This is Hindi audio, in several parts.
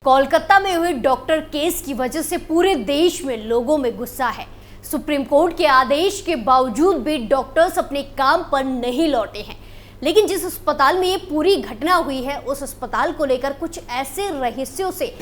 कोलकाता में हुए डॉक्टर केस की वजह से पूरे देश में लोगों में गुस्सा है। सुप्रीम कोर्ट के आदेश के बावजूद भी डॉक्टर्स अपने काम पर नहीं लौटे हैं। लेकिन जिस अस्पताल में ये पूरी घटना हुई है, उस अस्पताल को लेकर कुछ ऐसे रहस्यों से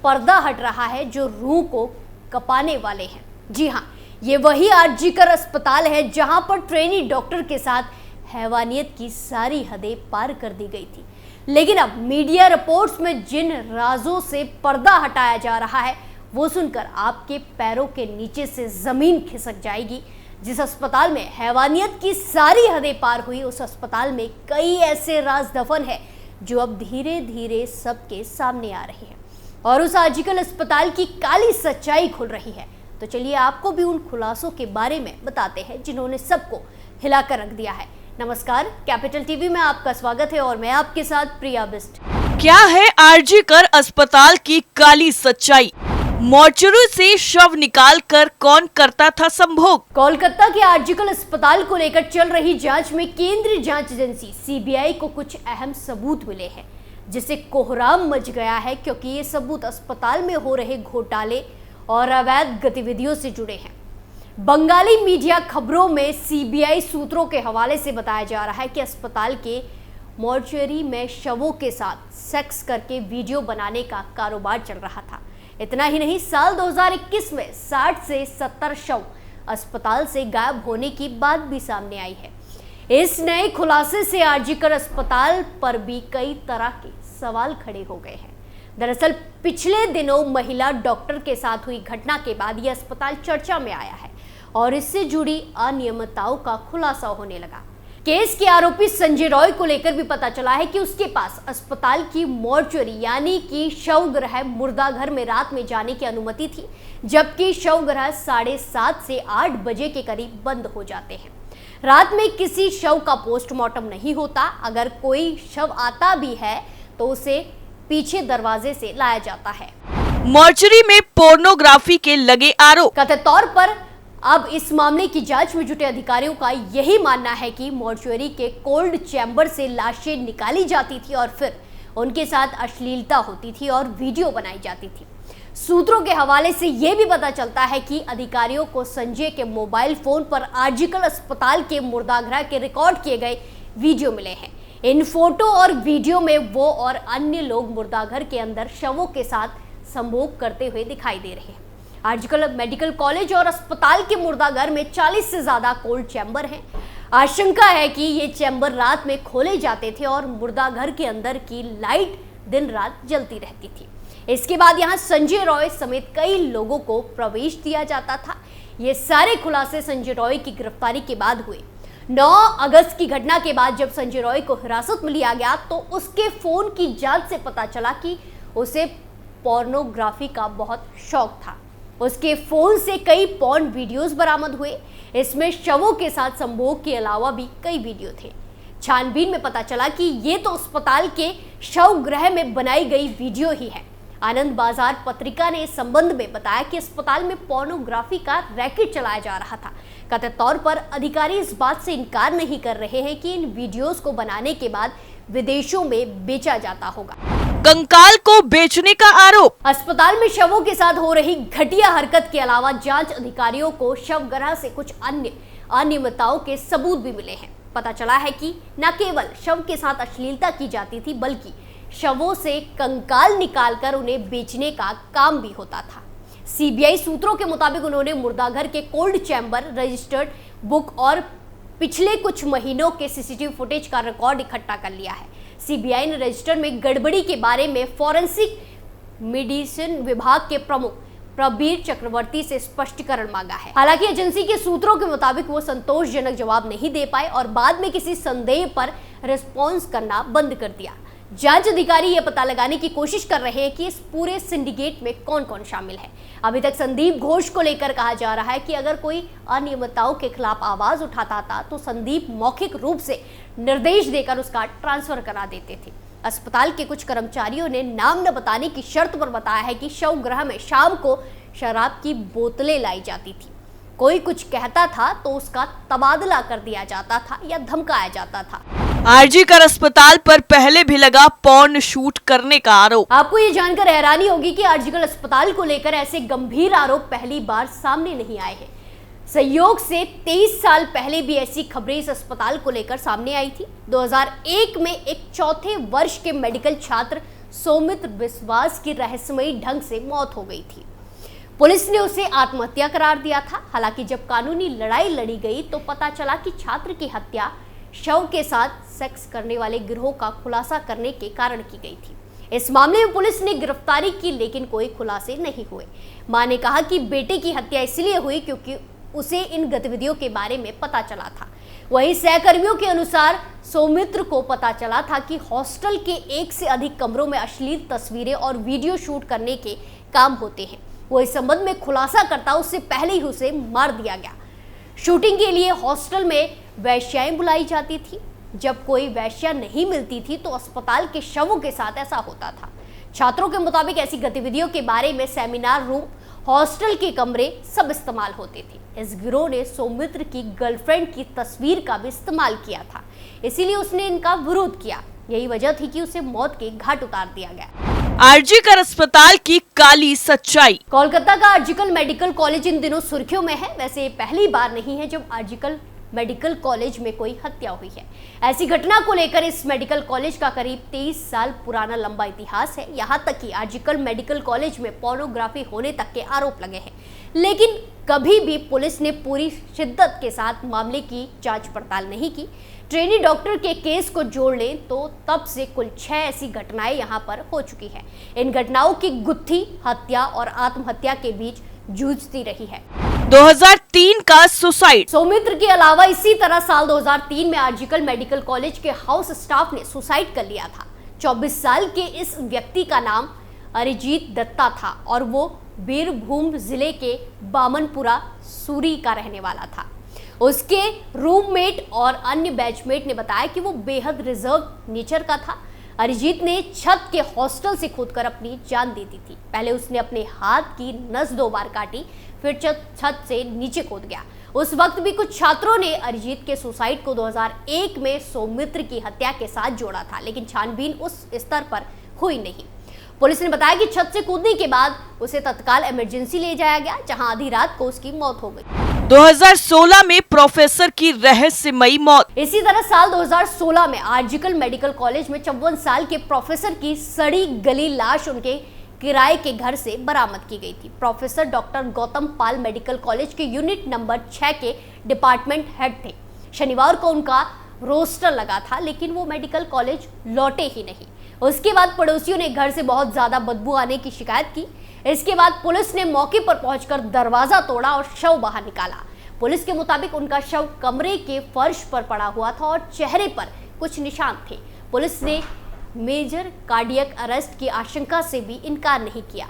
पर्दा हट रहा है जो रूह को कपाने वाले हैं। जी हाँ, ये वही आरजीकर अस्पताल है जहां पर ट्रेनी डॉक्टर के साथ हैवानियत की सारी हदें पार कर दी गई थी। लेकिन अब मीडिया रिपोर्ट्स में जिन राजों से पर्दा हटाया जा रहा है, वो सुनकर आपके पैरों के नीचे से जमीन खिसक जाएगी। जिस अस्पताल में हैवानियत की सारी हदें पार हुई, उस अस्पताल में कई ऐसे राज दफन है जो अब धीरे धीरे सबके सामने आ रहे हैं और उस आरजीकर अस्पताल की काली सच्चाई खुल रही है। तो चलिए आपको भी उन खुलासों के बारे में बताते हैं जिन्होंने सबको हिलाकर रख दिया है। नमस्कार, कैपिटल टीवी में आपका स्वागत है और मैं आपके साथ प्रिया बिस्ट। क्या है आरजीकर अस्पताल की काली सच्चाई? मोर्चरी से शव निकालकर कौन करता था संभोग? कोलकाता के आरजीकर अस्पताल को लेकर चल रही जांच में केंद्रीय जांच एजेंसी सीबीआई को कुछ अहम सबूत मिले हैं, जिससे कोहराम मच गया है, क्योंकि ये सबूत अस्पताल में हो रहे घोटाले और अवैध गतिविधियों से जुड़े हैं। बंगाली मीडिया खबरों में सीबीआई सूत्रों के हवाले से बताया जा रहा है कि अस्पताल के मोर्चरी में शवों के साथ सेक्स करके वीडियो बनाने का कारोबार चल रहा था। इतना ही नहीं, साल 2021 में 60 से 70 शव अस्पताल से गायब होने की बात भी सामने आई है। इस नए खुलासे से आरजीकर अस्पताल पर भी कई तरह के सवाल खड़े हो गए हैं। दरअसल पिछले दिनों महिला डॉक्टर के साथ हुई घटना के बाद यह अस्पताल चर्चा में आया है और इससे जुड़ी अनियमितताओं का खुलासा होने लगा। केस के आरोपी संजय रॉय को लेकर भी पता चला है कि उसके पास अस्पताल की मोर्चरी यानी कि शवगृह मुर्दाघर में रात में जाने की अनुमति थी, जबकि शवगृह 7:30 से 8 बजे के करीब बंद हो जाते हैं। रात में किसी शव का पोस्टमार्टम नहीं होता। अगर कोई शव आता भी है तो उसे पीछे दरवाजे से लाया जाता है। मोर्चरी में पोर्नोग्राफी के लगे आरोप। कथित तौर पर अब इस मामले की जांच में जुटे अधिकारियों का यही मानना है कि मोर्चरी के कोल्ड चैम्बर से लाशें निकाली जाती थी और फिर उनके साथ अश्लीलता होती थी और वीडियो बनाई जाती थी। सूत्रों के हवाले से यह भी पता चलता है कि अधिकारियों को संजय के मोबाइल फोन पर आरजीकर अस्पताल के मुर्दाघर के रिकॉर्ड किए गए वीडियो मिले हैं। इन फोटो और वीडियो में वो और अन्य लोग मुर्दाघर के अंदर शवों के साथ संभोग करते हुए दिखाई दे रहे हैं। आरजीकर मेडिकल कॉलेज और अस्पताल के मुर्दाघर में 40 से ज्यादा कोल्ड चैम्बर हैं। आशंका है कि ये चैम्बर रात में खोले जाते थे और मुर्दाघर के अंदर की लाइट दिन रात जलती रहती थी। इसके बाद यहाँ संजय रॉय समेत कई लोगों को प्रवेश दिया जाता था। ये सारे खुलासे संजय रॉय की गिरफ्तारी के बाद हुए। 9 अगस्त की घटना के बाद जब संजय रॉय को हिरासत में लिया गया तो उसके फोन की जांच से पता चला कि उसे पोर्नोग्राफी का बहुत शौक था। उसके फोन से कई पॉर्न वीडियोस बरामद हुए। इसमें शवों के साथ संभोग के अलावा भी कई वीडियो थे। छानबीन में पता चला कि ये तो अस्पताल के शवगृह में बनाई गई वीडियो ही है। आनंद बाजार पत्रिका ने इस संबंध में बताया कि अस्पताल में पोर्नोग्राफी का रैकेट चलाया जा रहा था। कथित तौर पर अधिकारी इस बात से इनकार नहीं कर रहे हैं कि इन वीडियोस को बनाने के बाद विदेशों में बेचा जाता होगा। कंकाल को बेचने का आरोप। अस्पताल में शवों के साथ हो रही घटिया हरकत के अलावा जांच अधिकारियों को शवगृह से कुछ अन्य अनियमितताओं के सबूत भी मिले हैं। पता चला है कि न केवल शव के साथ अश्लीलता की जाती थी, बल्कि शवों से कंकाल निकालकर उन्हें बेचने का काम भी होता था। सीबीआई सूत्रों के मुताबिक उन्होंने मुर्दाघर के कोल्ड चैम्बर, रजिस्टर्ड बुक और पिछले कुछ महीनों के सीसीटीवी फुटेज का रिकॉर्ड इकट्ठा कर लिया है। सीबीआई ने रजिस्टर में गड़बड़ी के बारे में फॉरेंसिक मेडिसिन विभाग के प्रमुख प्रबीर चक्रवर्ती से स्पष्टीकरण मांगा है। हालांकि एजेंसी के सूत्रों के मुताबिक वो संतोषजनक जवाब नहीं दे पाए और बाद में किसी संदेह पर रिस्पॉन्स करना बंद कर दिया। जांच अधिकारी ये पता लगाने की कोशिश कर रहे हैं कि इस पूरे सिंडिकेट में कौन कौन शामिल है। अभी तक संदीप घोष को लेकर कहा जा रहा है कि अगर कोई अनियमितताओं के खिलाफ आवाज उठाता था तो संदीप मौखिक रूप से निर्देश देकर उसका ट्रांसफर करा देते थे। अस्पताल के कुछ कर्मचारियों ने नाम न बताने की शर्त पर बताया है कि शवगृह में शाम को शराब की बोतलें लाई जाती थी। कोई कुछ कहता था तो उसका तबादला कर दिया जाता था या धमकाया जाता था। आरजीकर अस्पताल पर पहले भी लगा पॉर्न शूट करने का आरोप। आपको ये जानकर हैरानी होगी कि आरजीकर अस्पताल को लेकर ऐसे गंभीर आरोप पहली बार सामने नहीं आए हैं। संयोग से 23 साल पहले भी ऐसी खबरें इस अस्पताल को लेकर सामने आई थी। 2001 में एक चौथे वर्ष के मेडिकल छात्र सौमित्र विश्वास की रहस्यमयी ढंग से मौत हो गई थी। पुलिस ने उसे आत्महत्या करार दिया था। हालांकि जब कानूनी लड़ाई लड़ी गई तो पता चला कि छात्र की हत्या शव के साथ सेक्स करने वाले गिरोह का खुलासा करने के कारण की गई थी। इस मामले में पुलिस ने गिरफ्तारी की, लेकिन कोई खुलासे नहीं हुए। मां ने कहा कि बेटे की हत्या इसलिए हुई क्योंकि उसे इन गतिविधियों के बारे में पता चला था। वहीं सहकर्मियों के अनुसार सौमित्र को पता चला था कि हॉस्टल के एक से अधिक कमरों में अश्लील तस्वीरें और वीडियो शूट करने के काम होते हैं। वो इस संबंध में खुलासा करता उससे पहले ही उसे मार दिया गया। शूटिंग के लिए हॉस्टल में वैश्याएं बुलाई जाती थी। जब कोई वैश्या नहीं मिलती थी तो अस्पताल के शवों के साथ ऐसा होता था। छात्रों के मुताबिक ऐसी गतिविधियों के बारे में सेमिनार रूम, हॉस्टल के कमरे सब इस्तेमाल होते थे। इस गिरोह ने सौमित्र की गर्लफ्रेंड की तस्वीर का भी इस्तेमाल किया था, इसीलिए उसने इनका विरोध किया। यही वजह थी कि उसे मौत के घाट उतार दिया गया। आरजीकर अस्पताल की काली सच्चाई। कोलकाता का आरजीकर मेडिकल कॉलेज इन दिनों सुर्खियों में है। वैसे ये पहली बार नहीं है जब आरजीकर मेडिकल कॉलेज में कोई हत्या हुई है। ऐसी घटना को लेकर इस मेडिकल कॉलेज का करीब 23 साल पुराना लंबा इतिहास है। यहाँ तक कि आरजीकर मेडिकल कॉलेज में पोर्नोग्राफी होने तक के आरोप लगे हैं, लेकिन कभी भी पुलिस ने पूरी शिद्दत के साथ मामले की जांच पड़ताल नहीं की। ट्रेनी डॉक्टर के केस को जोड़ लें तो तब से कुल 6 ऐसी घटनाएं यहाँ पर हो चुकी है। इन घटनाओं की गुत्थी हत्या और आत्महत्या के बीच जूझती रही है। 2003 का सुसाइड। सौमित्र के अलावा इसी तरह साल 2003 में आरजीकर मेडिकल कॉलेज के हाउस स्टाफ ने सुसाइड कर लिया था। 24 साल के इस व्यक्ति का नाम अरिजीत दत्ता था और वो बीरभूम जिले के बामनपुरा सूरी का रहने वाला था। उसके रूममेट और अन्य बैचमेट ने बताया कि वो बेहद रिजर्व नेचर का था। अरिजीत ने छत के हॉस्टल से कूदकर अपनी जान दे दी थी। पहले उसने अपने हाथ की नस 2 बार काटी, फिर छत से नीचे कूद गया। उस वक्त भी कुछ छात्रों ने अरिजीत के सुसाइड को 2001 में सौमित्र की हत्या के साथ जोड़ा था, लेकिन छानबीन उस स्तर पर हुई नहीं। पुलिस ने बताया कि छत से कूदने के बाद उसे तत्काल इमरजेंसी ले जाया गया, जहां आधी रात को उसकी मौत हो गई। 2016 में प्रोफेसर की रहस्यमयी मौत। इसी तरह साल 2016 में आरजीकर मेडिकल कॉलेज में 54 साल के प्रोफेसर की सड़ी गली लाश उनके किराए के घर से बरामद की गई थी। प्रोफेसर डॉक्टर गौतम पाल मेडिकल कॉलेज के यूनिट नंबर 6 के डिपार्टमेंट हेड थे। शनिवार को उनका रोस्टर लगा था, लेकिन वो मेडिकल कॉलेज लौटे ही नहीं। उसके बाद पड़ोसियों ने घर से बहुत ज्यादा बदबू आने की शिकायत की। इसके बाद पुलिस ने मौके पर पहुंचकर दरवाजा तोड़ा और शव बाहर निकाला। पुलिस के मुताबिक उनका शव कमरे के फर्श पर पड़ा हुआ था और चेहरे पर कुछ निशान थे। पुलिस ने मेजर कार्डियक अरेस्ट की आशंका से भी इनकार नहीं किया।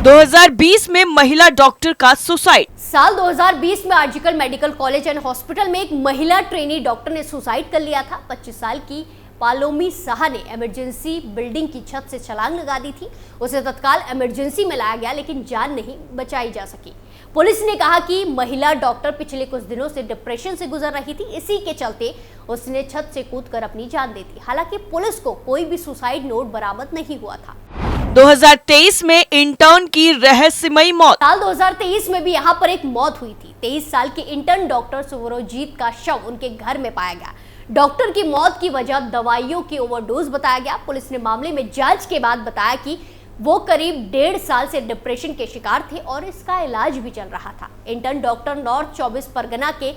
2020 में महिला डॉक्टर का सुसाइड। साल 2020 में RG Kar medical college and hospital में एक महिला ट्रेनी डॉक्टर ने सुसाइड कर लिया था। 25 साल की पालोमी साहा ने इमरजेंसी बिल्डिंग की छत से छलांग लगा दी थी। उसे तत्काल इमरजेंसी में लाया गया, लेकिन जान नहीं बचाई जा सकी। पुलिस ने कहा कि महिला डॉक्टर पिछले कुछ दिनों से डिप्रेशन से गुजर रही थी, इसी के चलते उसने छत से कूदकर अपनी जान दे दी। हालांकि पुलिस को कोई भी सुसाइड नोट बरामद नहीं हुआ था। 2023 में इंटर्न की रहस्यमयी मौत। साल 2023 में भी यहाँ पर एक मौत हुई थी। 23 साल के इंटर्न डॉक्टर सुवरोजीत का शव उनके घर में पाया गया। डॉक्टर की मौत की वजह दवाइयों की ओवरडोज बताया गया। पुलिस ने मामले में जांच के बाद बताया कि वो करीब 1.5 साल से डिप्रेशन के शिकार थे और इसका इलाज भी चल रहा था। इंटर्न डॉक्टर नॉर्थ 24 परगना के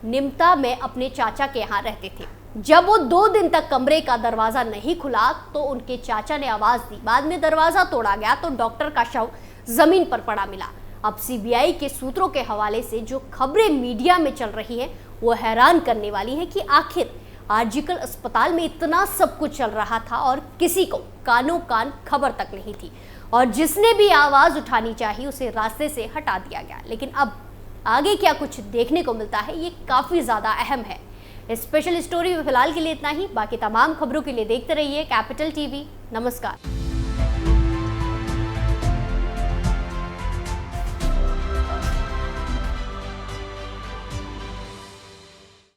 निमता में अपने चाचा के यहाँ रहते थे। जब वो 2 दिन तक कमरे का दरवाजा नहीं खुला तो उनके चाचा ने आवाज दी। बाद में दरवाजा तोड़ा गया तो डॉक्टर का शव जमीन पर पड़ा मिला। अब सीबीआई के सूत्रों के हवाले से जो खबरें मीडिया में चल रही हैं वो हैरान करने वाली है कि आखिर आरजीकर अस्पताल में इतना सब कुछ चल रहा था और किसी को कानों कान खबर तक नहीं थी, और जिसने भी आवाज उठानी चाहिए उसे रास्ते से हटा दिया गया। लेकिन अब आगे क्या कुछ देखने को मिलता है ये काफी ज्यादा अहम है। स्पेशल स्टोरी में फिलहाल के लिए इतना ही। बाकी तमाम खबरों के लिए देखते रहिए कैपिटल टीवी। नमस्कार।